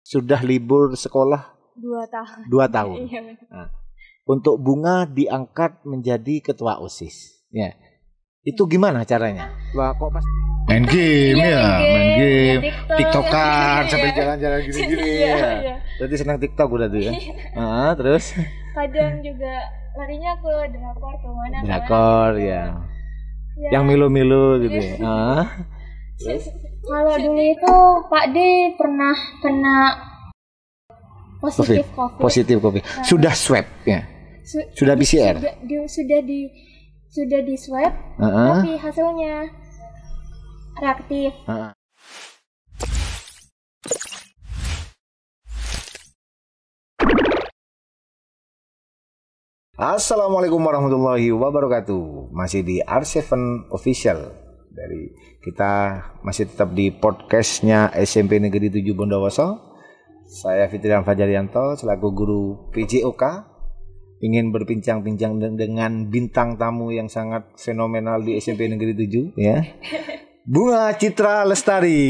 sudah libur sekolah 2 tahun. 2 tahun. Iya. Nah, untuk Bunga diangkat menjadi ketua OSIS. Ya. Itu gimana caranya? Wah, kok pas main game Iya, main game, TikTok. TikTokan sampai Iya. jalan-jalan gini-gini Iya, ya. iya. Berarti senang TikTok udah tuh ya. Terus Kadang juga larinya ke drakor kemana. drakor ya. Ya. Yang milu-milu gitu ya. Terus Kalau dulu itu Pak D pernah kena positif COVID. positif COVID. Sudah swab ya. Sudah PCR. Sudah di swab, tapi hasilnya reaktif. Assalamualaikum warahmatullahi wabarakatuh. Masih di R7 Official. Dari kita masih tetap di podcastnya SMP Negeri 7 Bondowoso. Saya Fitrian Fajarianto selaku guru PJOK ingin berbincang-bincang dengan bintang tamu yang sangat fenomenal di SMP Negeri 7 ya. Bunga Citra Lestari.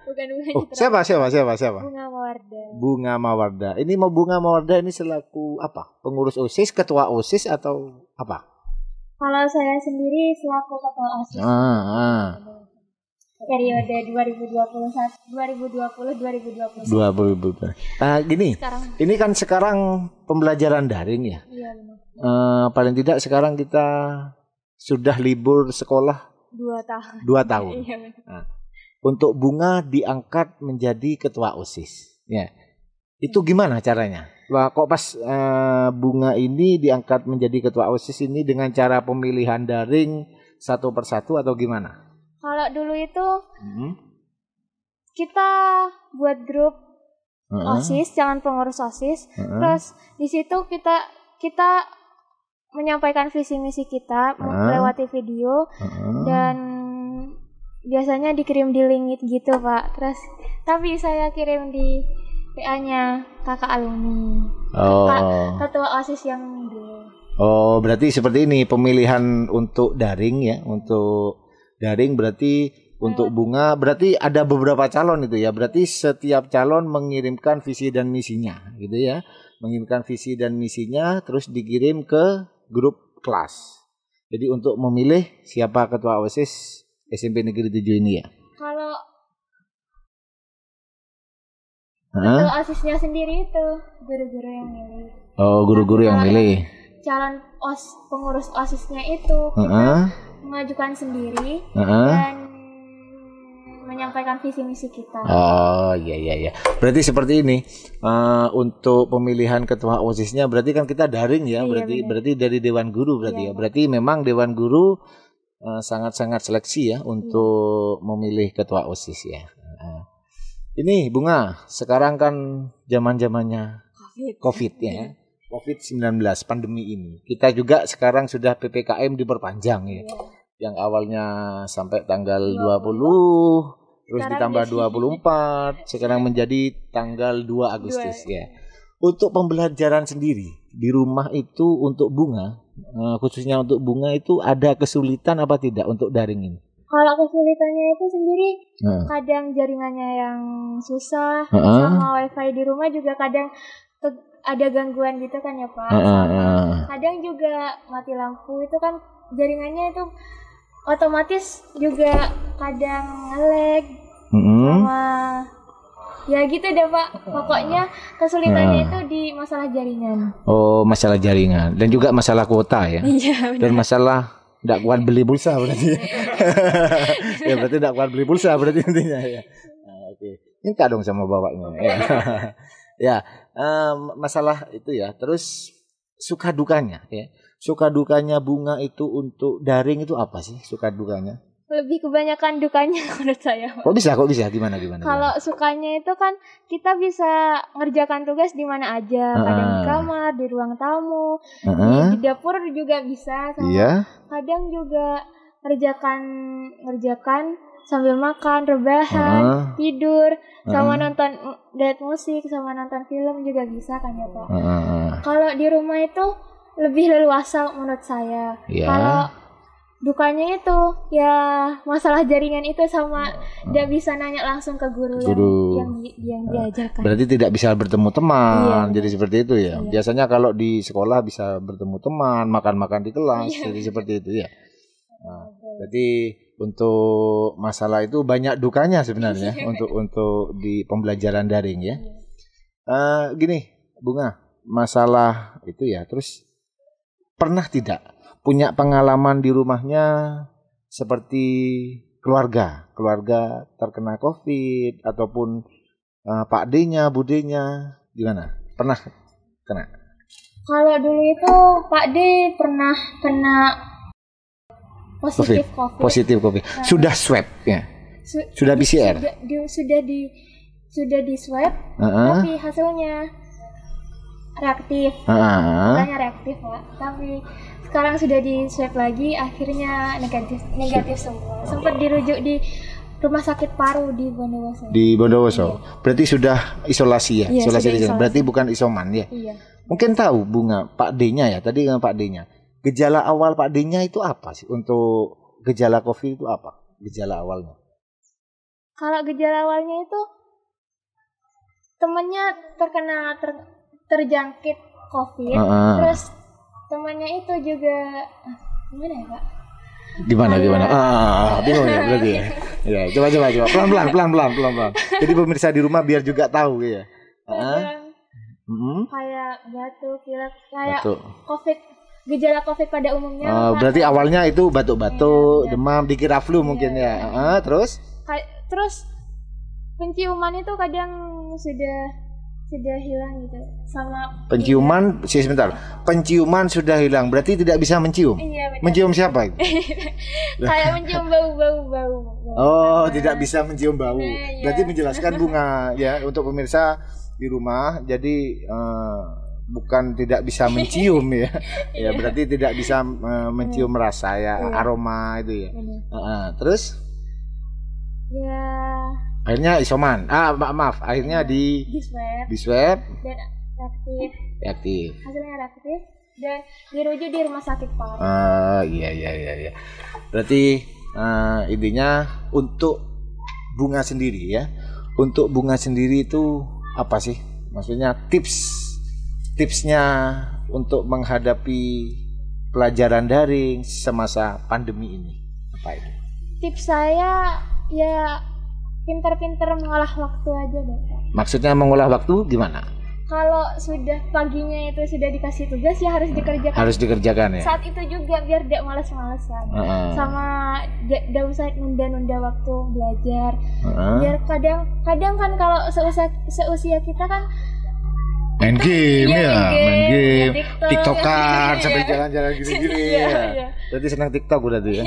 Bukan Oh, Citra. siapa? Bunga Mawarda. Bunga Mawarda. Ini mau Bunga Mawarda ini selaku apa? Pengurus OSIS, ketua OSIS atau apa? Kalau saya sendiri selaku ketua OSIS. Periode 2020-2021. Gini. Sekarang. Ini kan sekarang pembelajaran daring ya. Iya benar. Paling tidak sekarang kita sudah libur sekolah 2 tahun. 2 tahun. Iya benar. Untuk Bunga diangkat menjadi ketua OSIS. Ya. Itu gimana caranya? Wah, kok pas Bunga ini diangkat menjadi ketua OSIS ini dengan cara pemilihan daring satu persatu atau gimana? Kalau dulu itu kita buat grup OSIS, jangan pengurus OSIS. Terus di situ kita menyampaikan visi misi kita melewati video dan biasanya dikirim di link gitu, Pak. Terus tapi saya kirim di PA-nya kakak alumni. Ketua OSIS yang dulu. Oh, berarti seperti ini pemilihan untuk daring ya, untuk daring berarti untuk Bunga berarti ada beberapa calon itu ya. Berarti setiap calon mengirimkan visi dan misinya gitu ya. Mengirimkan visi dan misinya terus dikirim ke grup kelas. Jadi untuk memilih siapa ketua OSIS SMP Negeri 7 ini ya. Kalau ketua OSISnya sendiri itu guru-guru yang milih. Oh, guru-guru yang milih. Calon pengurus OSISnya itu kita mengajukan sendiri dan menyampaikan visi misi kita. Oh iya. Berarti seperti ini untuk pemilihan ketua OSISnya berarti kan kita daring ya. Iya, berarti dari Dewan Guru berarti ya. Berarti memang Dewan Guru sangat-sangat seleksi ya untuk memilih ketua OSIS ya. Ini Bunga sekarang kan zaman-zamannya COVID ya. COVID-19 pandemi ini. Kita juga sekarang sudah PPKM diperpanjang ya. Yang awalnya sampai tanggal 20, terus ditambah 24, sekarang menjadi tanggal 2 Agustus ya. Untuk pembelajaran sendiri di rumah itu untuk Bunga, khususnya untuk Bunga itu ada kesulitan apa tidak untuk daring ini? Kalau kesulitannya itu sendiri kadang jaringannya yang susah, sama wifi di rumah juga kadang ada gangguan gitu kan ya Pak. Kadang juga mati lampu itu kan jaringannya itu otomatis juga kadang nge-lag sama ya gitu deh Pak. Pokoknya kesulitannya itu di masalah jaringan. Oh, masalah jaringan dan juga masalah kuota ya. Iya, dan masalah tidak kuat beli pulsa berarti. Ya berarti tidak kuat beli pulsa berarti intinya ya. Oke. Minta dong sama bapaknya. Ya, masalah itu ya. Terus suka dukanya ya. Suka dukanya Bunga itu untuk daring itu apa sih suka dukanya? Lebih kebanyakan dukanya menurut saya. Kok bisa? Gimana? Kalau sukanya itu kan kita bisa ngerjakan tugas di mana aja, kadang di kamar, di ruang tamu, di dapur juga bisa. Sama kadang juga ngerjakan sambil makan, rebahan, tidur, sama nonton lihat musik, sama nonton film juga bisa kan ya Pak. Kalau di rumah itu lebih leluasa menurut saya. Kalau dukanya itu ya masalah jaringan itu sama tidak bisa nanya langsung ke guru. yang diajarkan. Berarti tidak bisa bertemu teman. Jadi seperti itu ya. Biasanya kalau di sekolah bisa bertemu teman, makan-makan di kelas, jadi seperti itu ya. Nah, jadi untuk masalah itu banyak dukanya sebenarnya untuk di pembelajaran daring ya. Gini, Bunga, masalah itu ya. Terus pernah tidak punya pengalaman di rumahnya seperti keluarga terkena COVID ataupun Pak D-nya, Bude-nya gimana? Pernah kena? Kalau dulu itu Pak D pernah kena positif COVID. Sudah swab ya? Sudah PCR? Sudah di swab, tapi hasilnya reaktif. Katanya reaktif, Pak. Tapi sekarang sudah di swab lagi, akhirnya negatif semua. Sempat dirujuk di rumah sakit paru di Bondowoso. Di Bondowoso. Iya. Berarti sudah isolasi ya? Iya, isolasi. Berarti bukan isoman ya? Iya. Mungkin tahu Bunga Pak D-nya ya, tadi dengan Pak D-nya. Gejala awal Pak D-nya itu apa sih? Untuk gejala COVID itu apa? Gejala awalnya? Kalau gejala awalnya itu temannya terjangkit COVID, terus temannya itu juga gimana ya, Pak? Gimana? Bingung ya berarti ya. Ya, coba pelan-pelan. Jadi pemirsa di rumah biar juga tahu ya. Kayak batuk, pilek, kayak COVID, gejala COVID pada umumnya. Berarti awalnya itu batuk-batuk, demam, dikira flu mungkin ya. Terus penciuman itu kadang sudah hilang gitu sama penciuman. Sebentar, penciuman sudah hilang berarti tidak bisa mencium. Iya, mencium siapa? Kayak mencium bau. Tidak bisa mencium bau. Berarti menjelaskan Bunga ya untuk pemirsa di rumah. Jadi bukan tidak bisa mencium ya. Ya berarti tidak bisa mencium rasa ya, aroma itu ya. Terus? Ya. Akhirnya isoman. Maaf. Akhirnya di swab. Dan reaktif. Hasilnya reaktif dan dirujuk di rumah sakit paru. Iya. Berarti intinya untuk Bunga sendiri ya. Untuk Bunga sendiri itu apa sih? Maksudnya tipsnya untuk menghadapi pelajaran daring semasa pandemi ini apa ini? Tips saya ya pintar-pintar mengolah waktu aja deh. Maksudnya mengolah waktu gimana? Kalau sudah paginya itu sudah dikasih tugas ya harus dikerjakan. Harus dikerjakan ya. Saat itu juga biar tidak malas-malasan. Sama tidak usah nunda-nunda waktu belajar. Biar kadang kan kalau seusia kita kan main game, TikTokan sampai jalan-jalan gini-gini ya. Berarti senang TikTok udah tuh ya.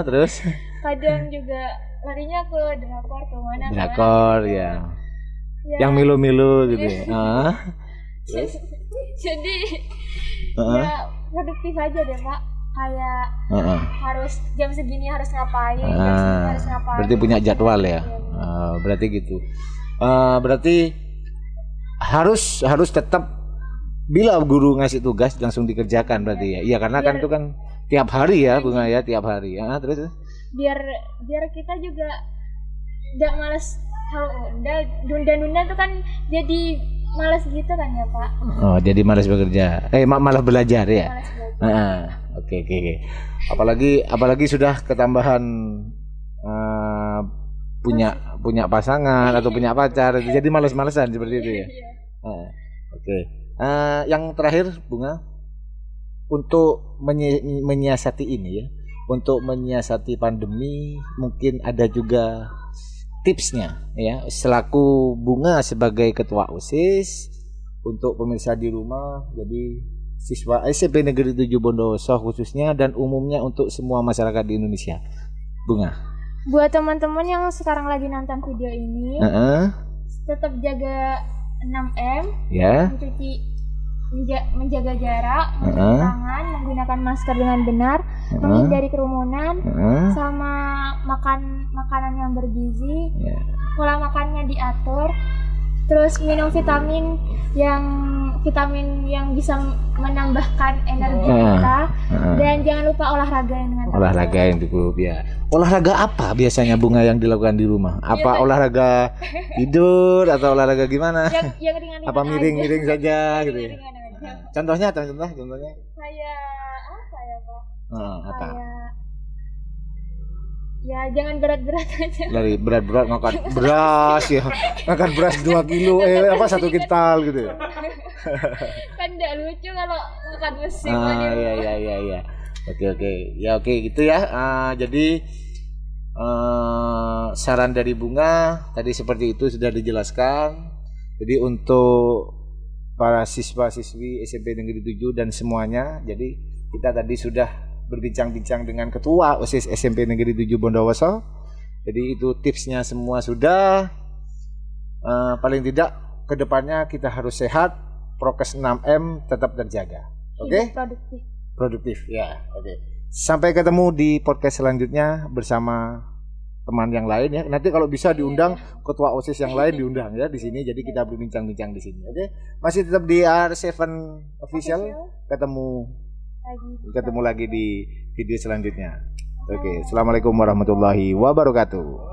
Terus? Kadang juga larinya ke drakor kemana? Drakor ya. Yang milu-milu gitu ya. Jadi ya produktif aja deh, Pak. Kayak harus jam segini harus ngapain, jam segini harus ngapain. Berarti punya jadwal ya. Berarti gitu. Berarti harus tetap bila guru ngasih tugas langsung dikerjakan berarti ya. Iya karena kan itu kan tiap hari ya Bunga ya, tiap hari. Terus biar kita juga tidak malas nunda tuh kan jadi malas gitu kan ya, Pak. Jadi malas bekerja. Malah belajar ya. Oke. Apalagi sudah ketambahan punya pasangan atau punya pacar, jadi malas-malasan seperti itu ya. Oke. Yang terakhir Bunga, untuk menyiasati ini ya, untuk menyiasati pandemi mungkin ada juga tipsnya ya, selaku Bunga sebagai ketua OSIS untuk pemirsa di rumah, jadi siswa SMP Negeri 7 Bondowoso khususnya dan umumnya untuk semua masyarakat di Indonesia. Bunga, buat teman-teman yang sekarang lagi nonton video ini, tetap jaga 6M ya, menjaga jarak, mencuci tangan, menggunakan masker dengan benar, menghindari kerumunan, sama makan makanan yang bergizi, pola makannya diatur, terus minum vitamin yang bisa menambahkan energi kita, dan jangan lupa olahraga yang dengan olahraga yang cukup ya. Olahraga apa biasanya Bunga yang dilakukan di rumah? Apa olahraga tidur atau olahraga gimana? Yang ringan-ringan apa miring-miring saja gitu ya? Contohnya kayak apa ya Pak? Apa? Ya jangan berat-berat aja. Dari berat-berat ngangkat beras ya. Ngangkat beras 2 kilo 1 kintal gitu ya. Kan enggak lucu kalau ngangkat besi. Iya. Oke. Ya oke gitu ya. Jadi saran dari Bunga tadi seperti itu sudah dijelaskan. Jadi untuk para siswa-siswi SMP Negeri 7 dan semuanya, jadi kita tadi sudah berbincang-bincang dengan Ketua OSIS SMP Negeri 7 Bondowoso. Jadi itu tipsnya semua sudah. Paling tidak kedepannya kita harus sehat, prokes 6M tetap terjaga. Oke? Produktif ya. Oke. Sampai ketemu di podcast selanjutnya bersama teman yang lain ya. Nanti kalau bisa diundang ketua OSIS yang lain diundang ya di sini. Jadi kita berbincang-bincang di sini. Oke. Masih tetap di R7 Official. Ketemu lagi di video selanjutnya. Oke. Assalamualaikum warahmatullahi wabarakatuh.